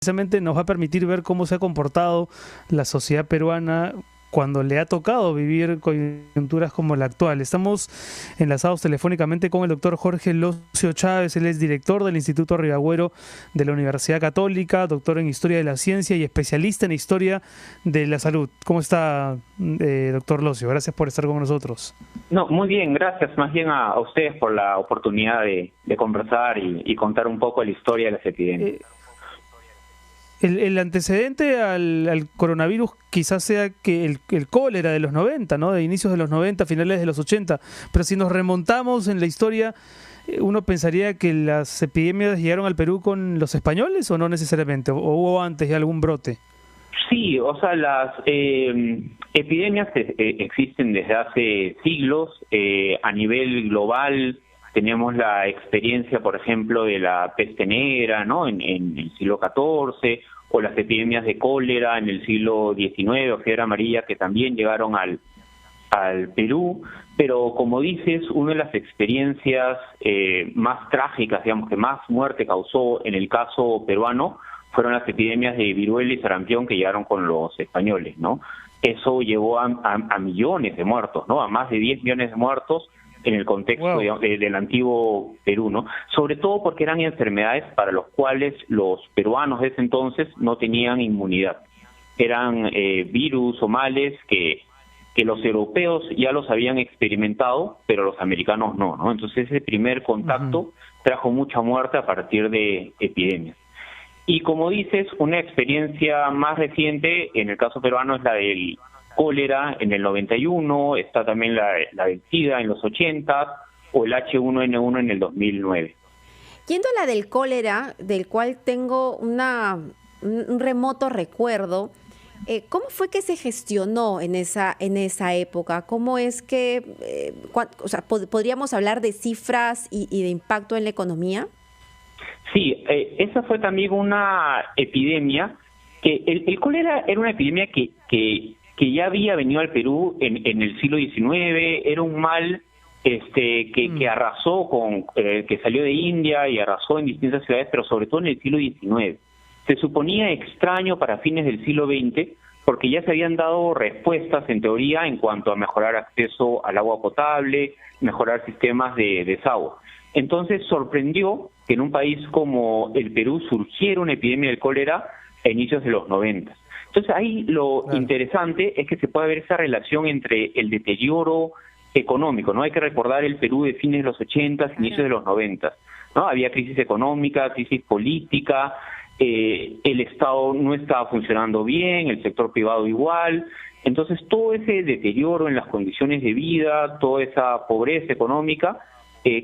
precisamente nos va a permitir ver cómo se ha comportado la sociedad peruana cuando le ha tocado vivir coyunturas como la actual. Estamos enlazados telefónicamente con el doctor Jorge Locio Chávez. Él es director del Instituto Ribagüero de la Universidad Católica, doctor en Historia de la Ciencia y especialista en Historia de la Salud. ¿Cómo está, doctor Locio? Gracias por estar con nosotros. No, muy bien, gracias más bien a ustedes por la oportunidad de conversar y contar un poco la historia de las epidemias. El antecedente al coronavirus quizás sea que el cólera de los 90, ¿no? De inicios de los 90, finales de los 80, pero si nos remontamos en la historia, uno pensaría que las epidemias llegaron al Perú con los españoles o no necesariamente, o hubo antes ya algún brote. Sí, o sea, las epidemias existen desde hace siglos a nivel global. Tenemos la experiencia, por ejemplo, de la peste negra, ¿no? En el siglo XIV, o las epidemias de cólera en el siglo XIX, o fiebre amarilla, que también llegaron al Perú. Pero, como dices, una de las experiencias más trágicas, digamos, que más muerte causó en el caso peruano, fueron las epidemias de viruela y sarampión que llegaron con los españoles, ¿no? Eso llevó a millones de muertos, ¿no? A más de 10 millones de muertos en el contexto del antiguo Perú, ¿no? Sobre todo porque eran enfermedades para las cuales los peruanos de ese entonces no tenían inmunidad. Eran virus o males que los europeos ya los habían experimentado, pero los americanos no. Entonces ese primer contacto trajo mucha muerte a partir de epidemias. Y como dices, una experiencia más reciente, en el caso peruano, es la del cólera en el 91, está también la del SIDA en los 80 o el H1N1 en el 2009. Yendo a la del cólera, del cual tengo un remoto recuerdo, ¿cómo fue que se gestionó en esa época? ¿Cómo es que, podríamos hablar de cifras y de impacto en la economía? Sí, esa fue también una epidemia que el cólera era una epidemia que ya había venido al Perú en el siglo XIX. Era un mal que arrasó que salió de India y arrasó en distintas ciudades, pero sobre todo en el siglo XIX. Se suponía extraño para fines del siglo XX porque ya se habían dado respuestas en teoría en cuanto a mejorar acceso al agua potable, mejorar sistemas de desagüe. Entonces sorprendió que en un país como el Perú surgiera una epidemia del cólera a inicios de los 90. Entonces ahí lo interesante es que se puede ver esa relación entre el deterioro económico, ¿no? Hay que recordar el Perú de fines de los 80, inicios de los 90, ¿no? Había crisis económica, crisis política, el Estado no estaba funcionando bien, el sector privado igual. Entonces todo ese deterioro en las condiciones de vida, toda esa pobreza económica,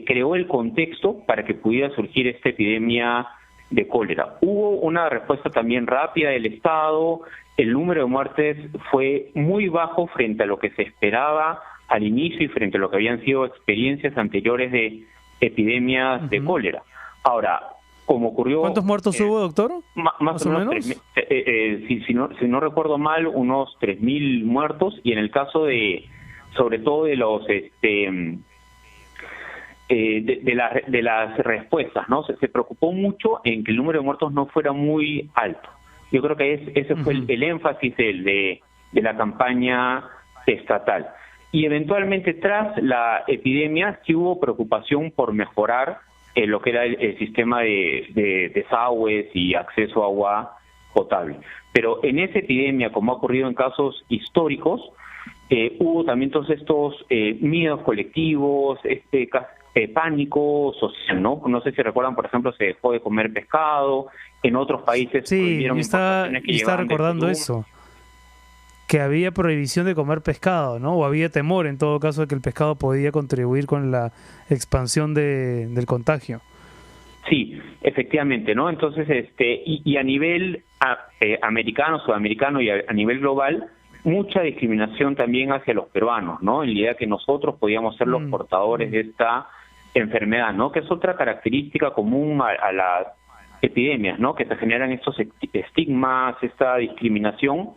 creó el contexto para que pudiera surgir esta epidemia de cólera. Hubo una respuesta también rápida del Estado. El número de muertes fue muy bajo frente a lo que se esperaba al inicio y frente a lo que habían sido experiencias anteriores de epidemias de cólera. Ahora, como ocurrió... ¿Cuántos muertos hubo, doctor? Más o menos. Si no recuerdo mal, unos 3.000 muertos, y en el caso sobre todo de los... de las respuestas, ¿no? Se preocupó mucho en que el número de muertos no fuera muy alto. Yo creo que ese fue el énfasis de la campaña estatal. Y eventualmente tras la epidemia sí hubo preocupación por mejorar lo que era el sistema de desagües y acceso a agua potable. Pero en esa epidemia, como ha ocurrido en casos históricos, hubo también todos estos miedos colectivos, pánico social, ¿no? No sé si recuerdan, por ejemplo, se dejó de comer pescado, en otros países prohibieron importaciones que está recordando eso, que había prohibición de comer pescado, ¿no? O había temor, en todo caso, de que el pescado podía contribuir con la expansión del contagio. Sí, efectivamente, ¿no? Entonces, y a nivel americano, sudamericano y a nivel global, mucha discriminación también hacia los peruanos, ¿no? En la idea que nosotros podíamos ser los portadores de esta enfermedad, ¿no? Que es otra característica común a las epidemias, ¿no? Que se generan estos estigmas, esta discriminación,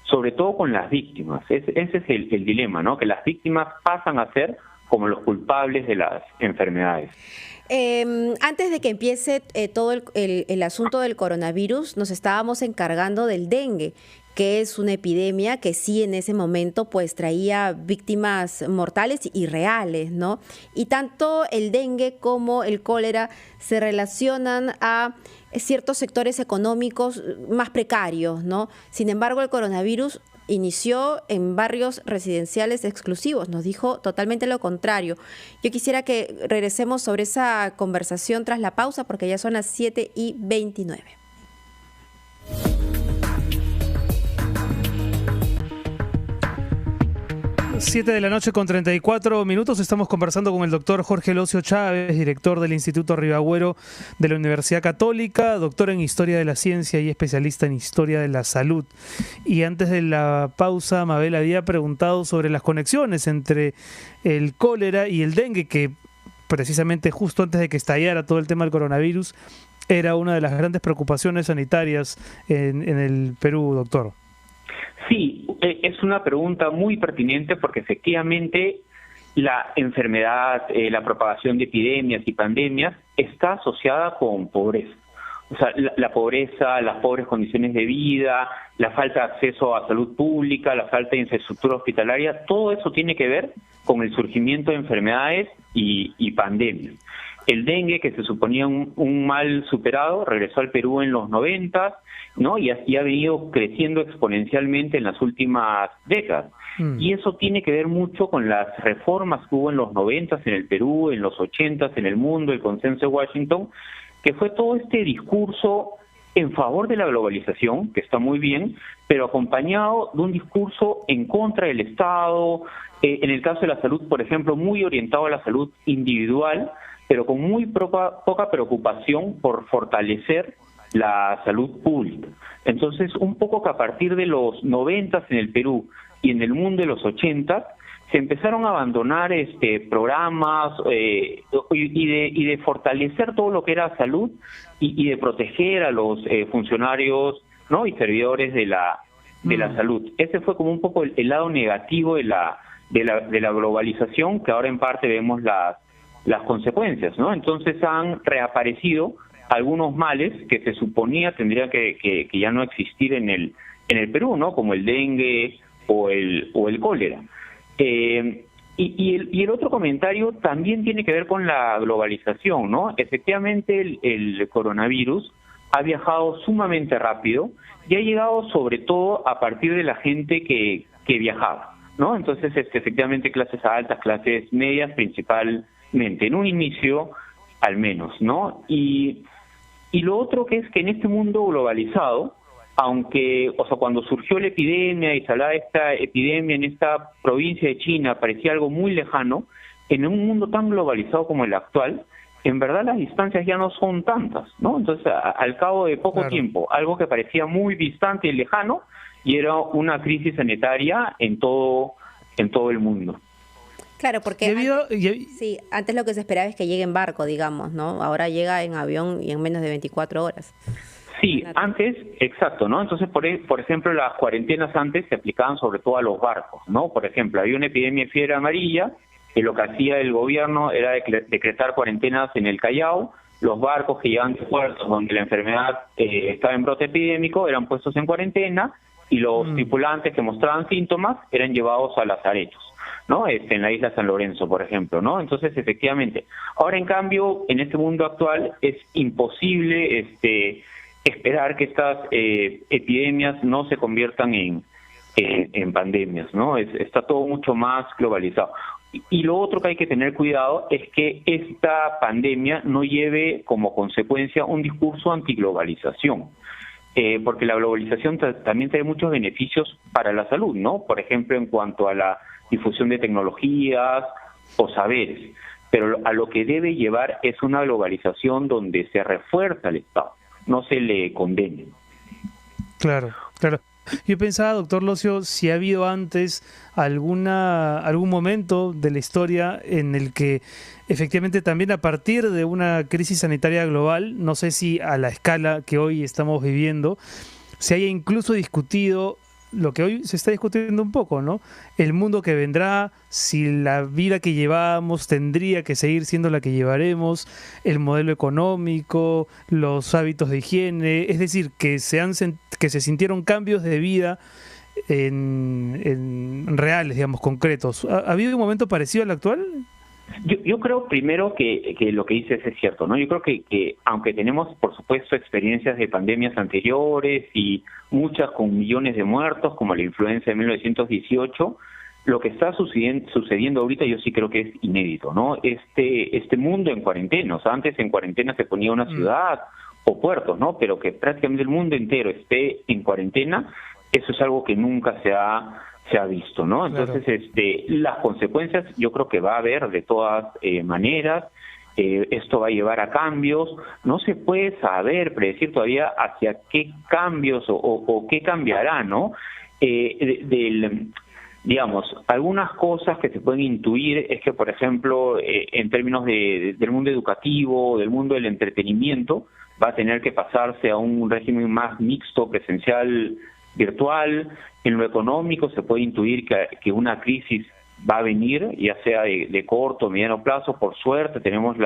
sobre todo con las víctimas. Ese es el dilema, ¿no? Que las víctimas pasan a ser como los culpables de las enfermedades. Antes de que empiece todo el asunto del coronavirus, nos estábamos encargando del dengue, que es una epidemia que sí en ese momento pues traía víctimas mortales y reales, ¿no? Y tanto el dengue como el cólera se relacionan a ciertos sectores económicos más precarios, ¿no? Sin embargo, el coronavirus inició en barrios residenciales exclusivos, nos dijo totalmente lo contrario. Yo quisiera que regresemos sobre esa conversación tras la pausa, porque ya son las 7:29. 7 de la noche con 34 minutos. Estamos conversando con el doctor Jorge Locio Chávez, director del Instituto Ribagüero de la Universidad Católica, doctor en Historia de la Ciencia y especialista en Historia de la Salud. Y antes de la pausa, Mabel había preguntado sobre las conexiones entre el cólera y el dengue, que precisamente justo antes de que estallara todo el tema del coronavirus, era una de las grandes preocupaciones sanitarias en el Perú, doctor. Sí, es una pregunta muy pertinente porque efectivamente la enfermedad, la propagación de epidemias y pandemias está asociada con pobreza. O sea, la pobreza, las pobres condiciones de vida, la falta de acceso a salud pública, la falta de infraestructura hospitalaria, todo eso tiene que ver con el surgimiento de enfermedades y pandemias. El dengue, que se suponía un mal superado, regresó al Perú en los 90, ¿no? Y ha venido creciendo exponencialmente en las últimas décadas. Y eso tiene que ver mucho con las reformas que hubo en los 90 en el Perú, en los 80 en el mundo, el Consenso de Washington, que fue todo este discurso en favor de la globalización, que está muy bien, pero acompañado de un discurso en contra del Estado, en el caso de la salud, por ejemplo, muy orientado a la salud individual, pero con muy poca preocupación por fortalecer la salud pública. Entonces, un poco que a partir de los 90 en el Perú y en el mundo de los 80 se empezaron a abandonar programas y de fortalecer todo lo que era salud y de proteger a los funcionarios, ¿no? Y servidores de la salud. Ese fue como un poco el lado negativo de la globalización, que ahora en parte vemos las consecuencias, ¿no? Entonces han reaparecido algunos males que se suponía tendrían que ya no existir en el Perú, ¿no? Como el dengue o el cólera. Y el otro comentario también tiene que ver con la globalización, ¿no? Efectivamente el coronavirus ha viajado sumamente rápido y ha llegado sobre todo a partir de la gente que viajaba, ¿no? Entonces, efectivamente, clases altas, clases medias principalmente, en un inicio al menos, ¿no? Y lo otro que es que en este mundo globalizado, aunque, o sea, cuando surgió la epidemia y se hablaba de esta epidemia en esta provincia de China, parecía algo muy lejano, en un mundo tan globalizado como el actual, en verdad las distancias ya no son tantas, ¿no? Entonces, al cabo de poco tiempo, algo que parecía muy distante y lejano, y era una crisis sanitaria en todo el mundo. Claro, porque antes lo que se esperaba es que llegue en barco, digamos, ¿no? Ahora llega en avión y en menos de 24 horas. Sí, antes, exacto, ¿no? Entonces, por ejemplo, las cuarentenas antes se aplicaban sobre todo a los barcos, ¿no? Por ejemplo, había una epidemia de fiebre amarilla, y lo que hacía el gobierno era decretar cuarentenas en el Callao. Los barcos que llegaban de puertos donde la enfermedad estaba en brote epidémico eran puestos en cuarentena, y los tripulantes que mostraban síntomas eran llevados a lazaretos, ¿no? En la isla San Lorenzo, por ejemplo, ¿no? Entonces, efectivamente, ahora en cambio, en este mundo actual es imposible esperar que estas epidemias no se conviertan en pandemias, ¿no? Está todo mucho más globalizado. Y lo otro que hay que tener cuidado es que esta pandemia no lleve como consecuencia un discurso antiglobalización. Porque la globalización también trae muchos beneficios para la salud, ¿no? Por ejemplo, en cuanto a la difusión de tecnologías o saberes. Pero a lo que debe llevar es una globalización donde se refuerza el Estado, no se le condene. Claro. Yo pensaba, doctor Locio, si ha habido antes algún momento de la historia en el que efectivamente también a partir de una crisis sanitaria global, no sé si a la escala que hoy estamos viviendo, se haya incluso discutido lo que hoy se está discutiendo un poco, ¿no? El mundo que vendrá, si la vida que llevamos tendría que seguir siendo la que llevaremos, el modelo económico, los hábitos de higiene, es decir, que se sintieron cambios de vida en reales, digamos, concretos. ¿Ha habido un momento parecido al actual? Yo creo primero que lo que dices es cierto, ¿no? Yo creo que aunque tenemos, por supuesto, experiencias de pandemias anteriores y muchas con millones de muertos, como la influenza de 1918, lo que está sucediendo ahorita yo sí creo que es inédito, ¿no? Este mundo en cuarentena, o sea, antes en cuarentena se ponía una ciudad o puertos, ¿no? Pero que prácticamente el mundo entero esté en cuarentena, eso es algo que nunca se ha visto, ¿no? Entonces, claro, las consecuencias yo creo que va a haber de todas maneras. Esto va a llevar a cambios. No se puede saber, predecir todavía hacia qué cambios o qué cambiará, ¿no? Digamos, algunas cosas que se pueden intuir es que, por ejemplo, en términos del mundo educativo, del mundo del entretenimiento, va a tener que pasarse a un régimen más mixto, presencial, virtual. En lo económico se puede intuir que una crisis va a venir, ya sea de corto o mediano plazo. Por suerte tenemos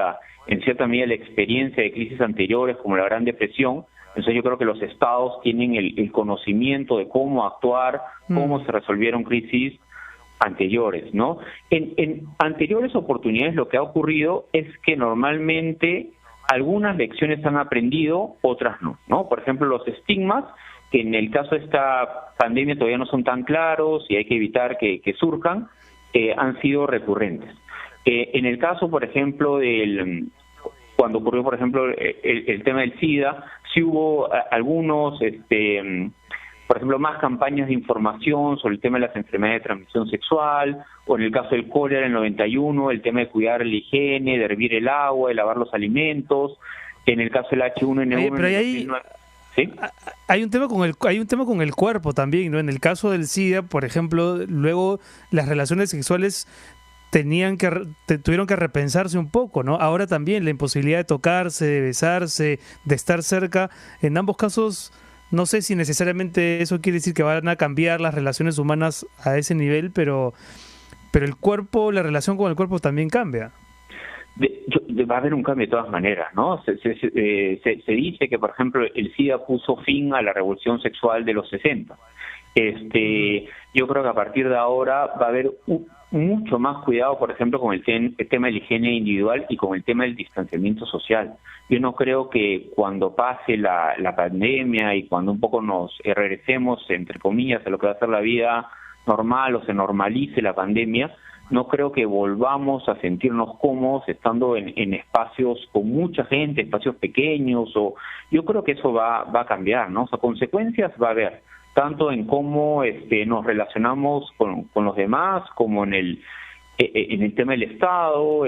en cierta medida la experiencia de crisis anteriores como la Gran Depresión. Entonces yo creo que los estados tienen el conocimiento de cómo actuar, cómo se resolvieron crisis anteriores, ¿no? En anteriores oportunidades lo que ha ocurrido es que normalmente algunas lecciones han aprendido, otras no, ¿no? Por ejemplo, los estigmas, que en el caso de esta pandemia todavía no son tan claros y hay que evitar que surjan, han sido recurrentes. En el caso, por ejemplo, cuando ocurrió, por ejemplo, el tema del SIDA, sí hubo algunos, por ejemplo, más campañas de información sobre el tema de las enfermedades de transmisión sexual, o en el caso del cólera en el 91, el tema de cuidar la higiene, de hervir el agua, de lavar los alimentos. En el caso del H1N1... Pero ahí ¿sí? Hay un tema con el cuerpo también, ¿no? En el caso del SIDA, por ejemplo, luego las relaciones sexuales tuvieron que repensarse un poco, ¿no? Ahora también la imposibilidad de tocarse, de besarse, de estar cerca. En ambos casos, no sé si necesariamente eso quiere decir que van a cambiar las relaciones humanas a ese nivel, pero el cuerpo, la relación con el cuerpo también cambia. Va a haber un cambio de todas maneras, ¿no? Se dice que, por ejemplo, el SIDA puso fin a la revolución sexual de los 60. Yo creo que a partir de ahora va a haber mucho más cuidado, por ejemplo, con el tema de la higiene individual y con el tema del distanciamiento social. Yo no creo que cuando pase la pandemia y cuando un poco nos regresemos, entre comillas, a lo que va a ser la vida normal o se normalice la pandemia, no creo que volvamos a sentirnos cómodos estando en espacios con mucha gente, espacios pequeños. Yo creo que eso va a cambiar, ¿no? O sea, consecuencias va a haber, tanto en cómo nos relacionamos con los demás, como en el tema del Estado,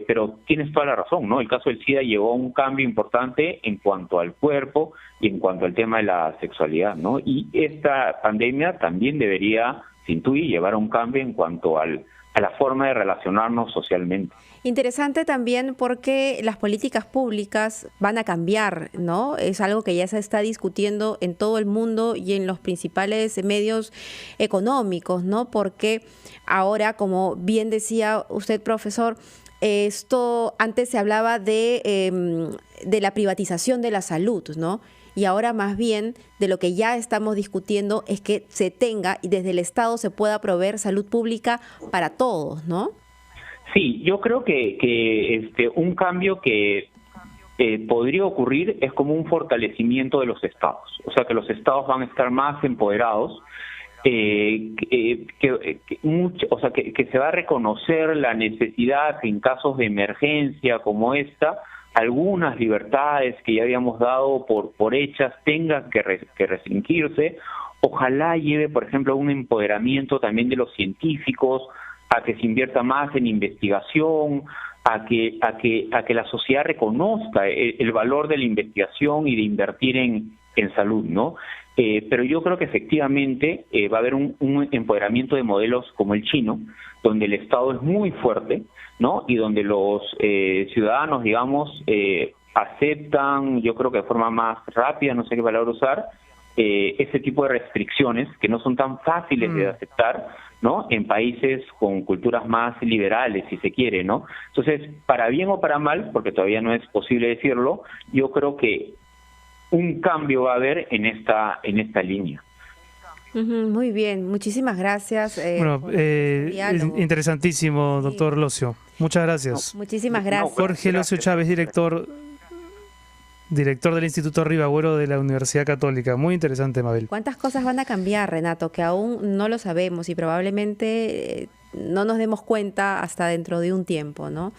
pero tienes toda la razón, ¿no? El caso del SIDA llevó a un cambio importante en cuanto al cuerpo y en cuanto al tema de la sexualidad, ¿no? Y esta pandemia también debería, se intuye, llevar a un cambio en cuanto a la forma de relacionarnos socialmente. Interesante también porque las políticas públicas van a cambiar, ¿no? Es algo que ya se está discutiendo en todo el mundo y en los principales medios económicos, ¿no? Porque ahora, como bien decía usted, profesor, esto antes se hablaba de la privatización de la salud, ¿no? Y ahora más bien de lo que ya estamos discutiendo es que se tenga y desde el Estado se pueda proveer salud pública para todos, ¿no? Sí, yo creo que un cambio que podría ocurrir es como un fortalecimiento de los estados. O sea, que los estados van a estar más empoderados, que se va a reconocer la necesidad en casos de emergencia como esta, algunas libertades que ya habíamos dado por hechas tengan que restringirse. Ojalá lleve, por ejemplo, a un empoderamiento también de los científicos, a que se invierta más en investigación, a que la sociedad reconozca el valor de la investigación y de invertir en salud, ¿no? Pero yo creo que efectivamente va a haber un empoderamiento de modelos como el chino, donde el Estado es muy fuerte, ¿no? Y donde los ciudadanos, digamos, aceptan, yo creo que de forma más rápida, no sé qué palabra usar, ese tipo de restricciones que no son tan fáciles de aceptar, ¿no? En países con culturas más liberales, si se quiere, ¿no? Entonces, para bien o para mal, porque todavía no es posible decirlo, yo creo que un cambio va a haber en esta línea. Muy bien, muchísimas gracias. Bueno, interesantísimo, doctor Locio. Muchas gracias. Muchísimas gracias. Jorge Locio Chávez, director del Instituto Ribagüero de la Universidad Católica. Muy interesante, Mabel. ¿Cuántas cosas van a cambiar, Renato? Que aún no lo sabemos y probablemente no nos demos cuenta hasta dentro de un tiempo, ¿no?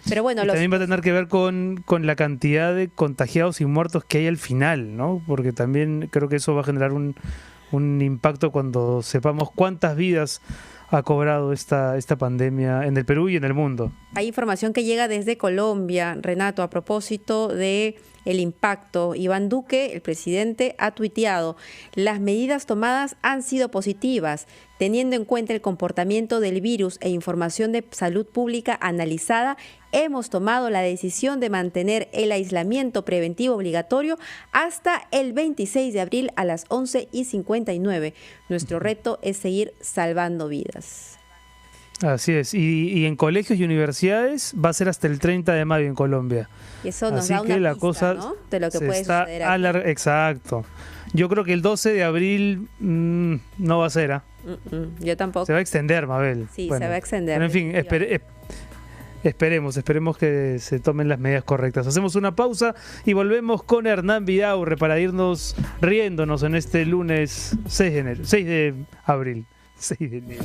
Pero bueno, también va a tener que ver con la cantidad de contagiados y muertos que hay al final, ¿no? Porque también creo que eso va a generar un impacto cuando sepamos cuántas vidas ha cobrado esta pandemia en el Perú y en el mundo. Hay información que llega desde Colombia, Renato, a propósito de el impacto. Iván Duque, el presidente, ha tuiteado: las medidas tomadas han sido positivas, teniendo en cuenta el comportamiento del virus e información de salud pública analizada, hemos tomado la decisión de mantener el aislamiento preventivo obligatorio hasta el 26 de abril a las 11:59. Nuestro reto es seguir salvando vidas. Así es, y en colegios y universidades va a ser hasta el 30 de mayo en Colombia. Eso nos Así da una que la pista, cosa, ¿no?, de lo que puede suceder aquí. Exacto. Yo creo que el 12 de abril no va a ser. Yo tampoco. Se va a extender, Mabel. Sí, bueno, se va a extender. Pero en fin, esperemos que se tomen las medidas correctas. Hacemos una pausa y volvemos con Hernán Vidaurre para irnos riéndonos en este lunes 6 de abril. 6 de enero.